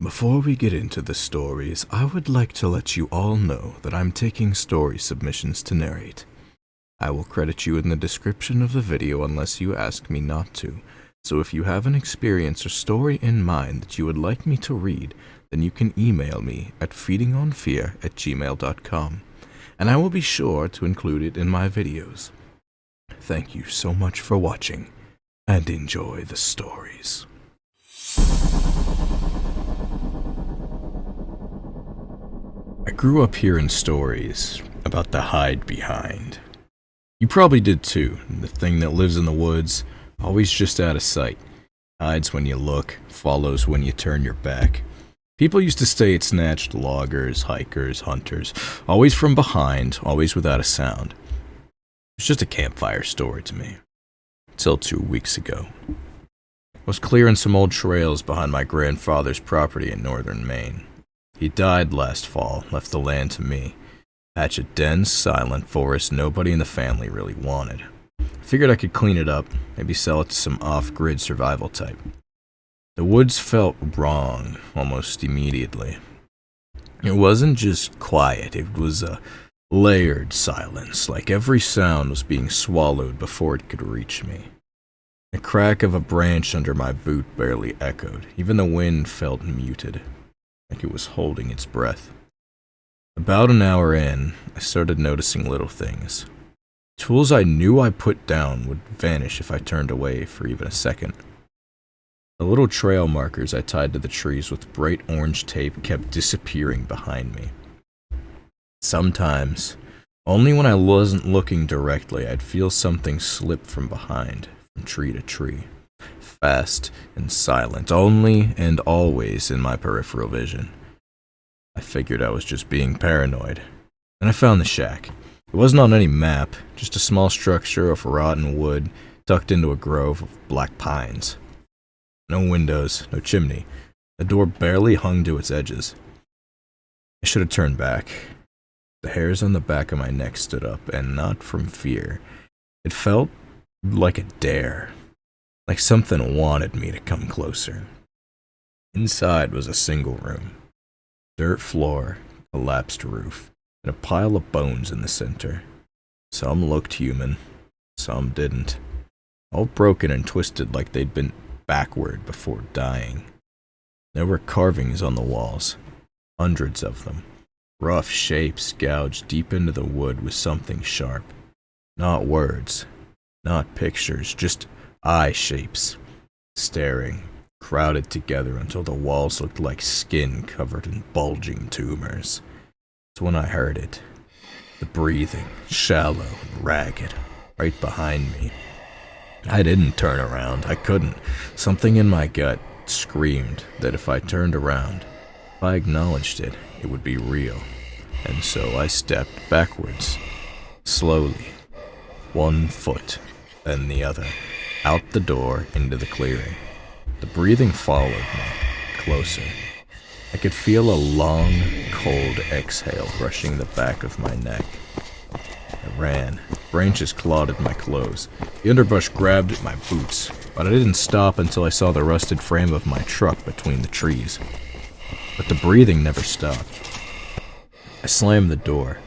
Before we get into the stories, I would like to let you all know that I'm taking story submissions to narrate. I will credit you in the description of the video unless you ask me not to, so if you have an experience or story in mind that you would like me to read, then you can email me at feedingonfear@gmail.com, and I will be sure to include it in my videos. Thank you so much for watching, and enjoy the stories. I grew up hearing stories about the Hidebehind. You probably did too, the thing that lives in the woods, always just out of sight, hides when you look, follows when you turn your back. People used to say it snatched loggers, hikers, hunters, always from behind, always without a sound. It's just a campfire story to me. Till 2 weeks ago. I was clearing some old trails behind my grandfather's property in northern Maine. He died last fall, left the land to me. Patch of dense, silent forest nobody in the family really wanted. Figured I could clean it up, maybe sell it to some off-grid survival type. The woods felt wrong almost immediately. It wasn't just quiet, it was a layered silence, like every sound was being swallowed before it could reach me. The crack of a branch under my boot barely echoed, even the wind felt muted, like it was holding its breath. About an hour in, I started noticing little things. Tools I knew I put down would vanish if I turned away for even a second. The little trail markers I tied to the trees with bright orange tape kept disappearing behind me. Sometimes, only when I wasn't looking directly, I'd feel something slip from behind, from tree to tree. Fast and silent, only and always in my peripheral vision. I figured I was just being paranoid. And I found the shack. It wasn't on any map, just a small structure of rotten wood tucked into a grove of black pines. No windows, no chimney. The door barely hung to its edges. I should have turned back. The hairs on the back of my neck stood up, and not from fear. It felt like a dare. Like something wanted me to come closer. Inside was a single room. Dirt floor, collapsed roof, and a pile of bones in the center. Some looked human, some didn't. All broken and twisted like they'd been backward before dying. There were carvings on the walls, hundreds of them. Rough shapes gouged deep into the wood with something sharp. Not words, not pictures, just eye shapes, staring, crowded together until the walls looked like skin covered in bulging tumors. It's when I heard it. The breathing, shallow and ragged, right behind me. I didn't turn around. I couldn't. Something in my gut screamed that if I turned around, if I acknowledged it, it would be real. And so I stepped backwards, slowly, one foot, then the other, out the door into the clearing. The breathing followed me, closer. I could feel a long, cold exhale brushing the back of my neck. I ran. Branches clawed at my clothes. The underbrush grabbed at my boots, but I didn't stop until I saw the rusted frame of my truck between the trees. But the breathing never stopped. I slammed the door,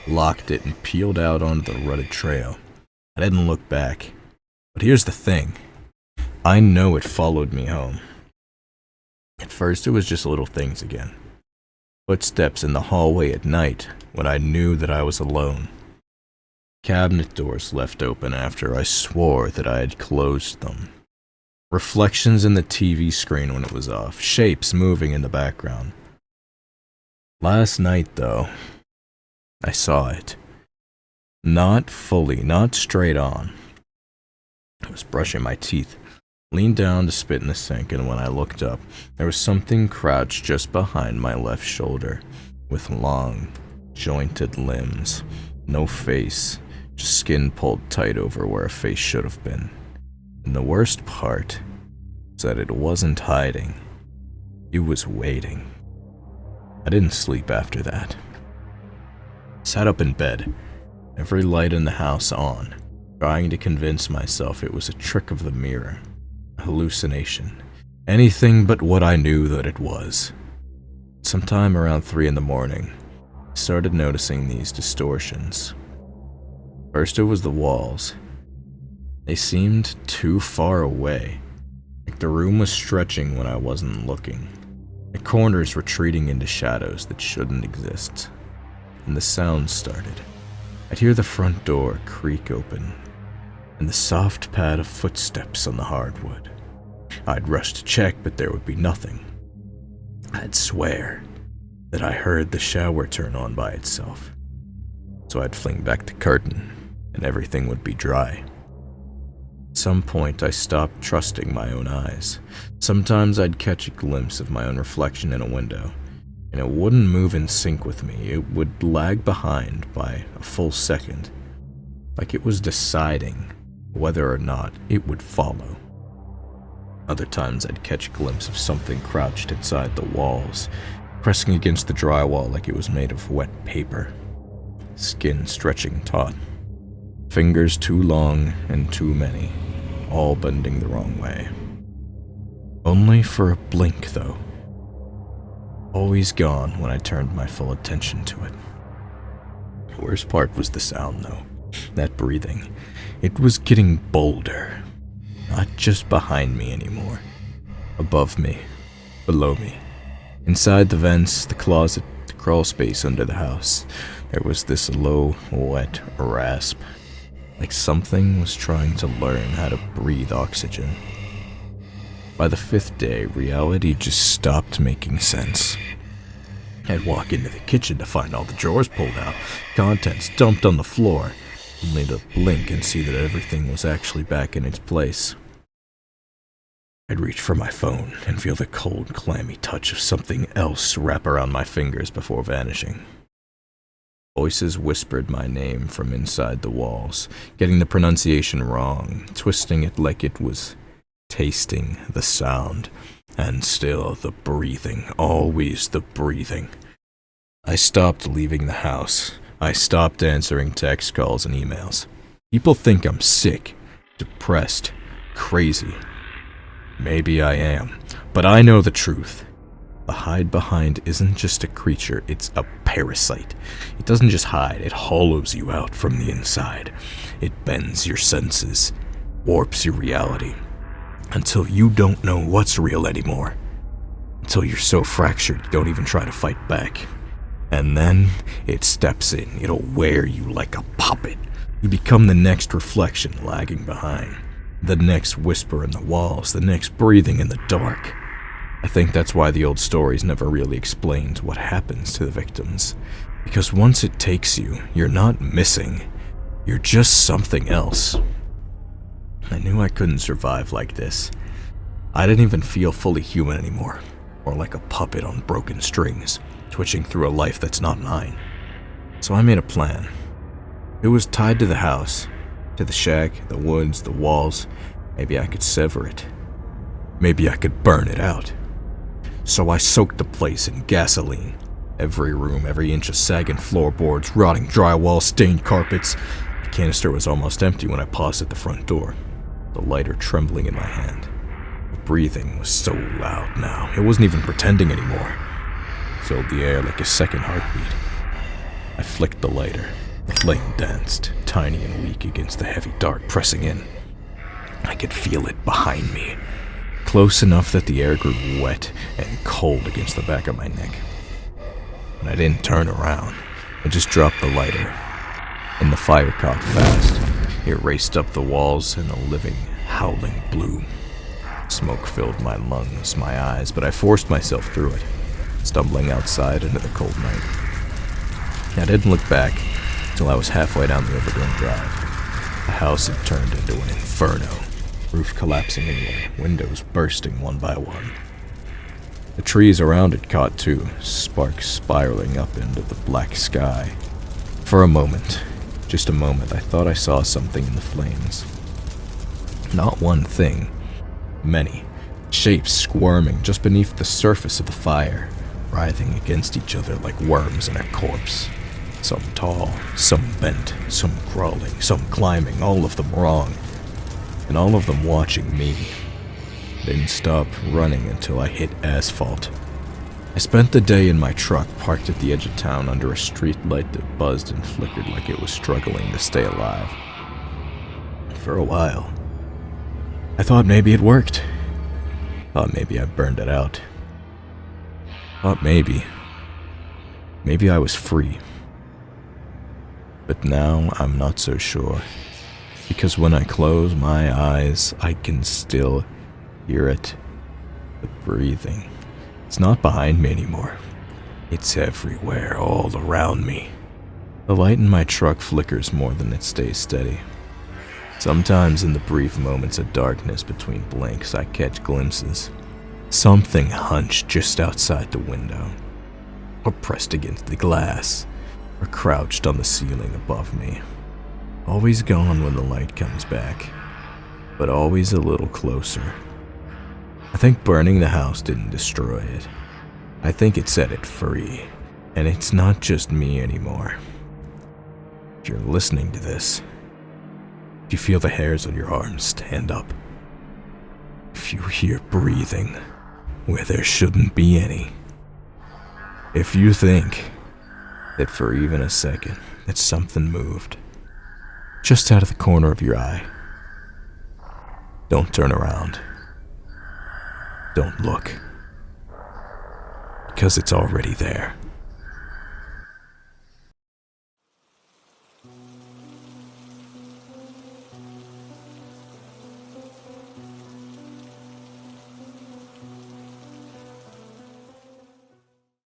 locked it, and peeled out onto the rutted trail. I didn't look back. But here's the thing. I know it followed me home. At first it was just little things again. Footsteps in the hallway at night when I knew that I was alone. Cabinet doors left open after I swore that I had closed them. Reflections in the TV screen when it was off. Shapes moving in the background. Last night, though, I saw it. Not fully, not straight on. I was brushing my teeth, leaned down to spit in the sink, and when I looked up, there was something crouched just behind my left shoulder, with long, jointed limbs. No face, just skin pulled tight over where a face should have been. And the worst part was that it wasn't hiding. It was waiting. I didn't sleep after that. Sat up in bed, every light in the house on, trying to convince myself it was a trick of the mirror, a hallucination, anything but what I knew that it was. sometime around 3 in the morning, I started noticing these distortions. First it was the walls. They seemed too far away, like the room was stretching when I wasn't looking. The corners retreating into shadows that shouldn't exist. And the sounds started. I'd hear the front door creak open, and the soft pad of footsteps on the hardwood. I'd rush to check, but there would be nothing. I'd swear that I heard the shower turn on by itself. So I'd fling back the curtain, and everything would be dry. At some point, I stopped trusting my own eyes. Sometimes I'd catch a glimpse of my own reflection in a window, and it wouldn't move in sync with me. It would lag behind by a full second, like it was deciding whether or not it would follow. Other times I'd catch a glimpse of something crouched inside the walls, pressing against the drywall like it was made of wet paper, skin stretching taut, fingers too long and too many, all bending the wrong way. Only for a blink, though. Always gone when I turned my full attention to it. The worst part was the sound, though. That breathing. It was getting bolder. Not just behind me anymore. Above me. Below me. Inside the vents, the closet, the crawl space under the house, there was this low, wet rasp. Like something was trying to learn how to breathe oxygen. By the 5th day, reality just stopped making sense. I'd walk into the kitchen to find all the drawers pulled out, contents dumped on the floor, only to blink and see that everything was actually back in its place. I'd reach for my phone and feel the cold, clammy touch of something else wrap around my fingers before vanishing. Voices whispered my name from inside the walls, getting the pronunciation wrong, twisting it like it was tasting the sound, and still the breathing, always the breathing. I stopped leaving the house. I stopped answering text calls and emails. People think I'm sick, depressed, crazy. Maybe I am, but I know the truth. The Hidebehind isn't just a creature, it's a parasite. It doesn't just hide, it hollows you out from the inside. It bends your senses, warps your reality, until you don't know what's real anymore. Until you're so fractured you don't even try to fight back. And then it steps in. It'll wear you like a puppet. You become the next reflection lagging behind. The next whisper in the walls, the next breathing in the dark. I think that's why the old stories never really explained what happens to the victims. Because once it takes you, you're not missing. You're just something else. I knew I couldn't survive like this. I didn't even feel fully human anymore, or like a puppet on broken strings, twitching through a life that's not mine. So I made a plan. It was tied to the house, to the shack, the woods, the walls. Maybe I could sever it. Maybe I could burn it out. So I soaked the place in gasoline. Every room, every inch of sagging floorboards, rotting drywall, stained carpets. The canister was almost empty when I paused at the front door, the lighter trembling in my hand. The breathing was so loud now, it wasn't even pretending anymore. It filled the air like a second heartbeat. I flicked the lighter. The flame danced, tiny and weak against the heavy dark pressing in. I could feel it behind me, close enough that the air grew wet and cold against the back of my neck. But I didn't turn around. I just dropped the lighter, and the fire caught fast. It raced up the walls in a living, howling blue. Smoke filled my lungs, my eyes, but I forced myself through it, stumbling outside into the cold night. I didn't look back until I was halfway down the overgrown drive. The house had turned into an inferno, roof collapsing inward, windows bursting one by one. The trees around it caught too, sparks spiraling up into the black sky. For a moment, just a moment, I thought I saw something in the flames. Not one thing, many, shapes squirming just beneath the surface of the fire, writhing against each other like worms in a corpse. Some tall, some bent, some crawling, some climbing, all of them wrong. And all of them watching me. Didn't stop running until I hit asphalt. I spent the day in my truck parked at the edge of town under a street light that buzzed and flickered like it was struggling to stay alive. For a while, I thought maybe it worked. Thought maybe I burned it out. Thought maybe I was free. But now I'm not so sure, because when I close my eyes, I can still hear it. The breathing. It's not behind me anymore. It's everywhere, all around me. The light in my truck flickers more than it stays steady. Sometimes in the brief moments of darkness between blinks, I catch glimpses. Something hunched just outside the window, or pressed against the glass, or crouched on the ceiling above me. Always gone when the light comes back, but always a little closer. I think burning the house didn't destroy it. I think it set it free, and it's not just me anymore. If you're listening to this, if you feel the hairs on your arms stand up, if you hear breathing where there shouldn't be any, if you think that for even a second that something moved just out of the corner of your eye, don't turn around. Don't look, because it's already there.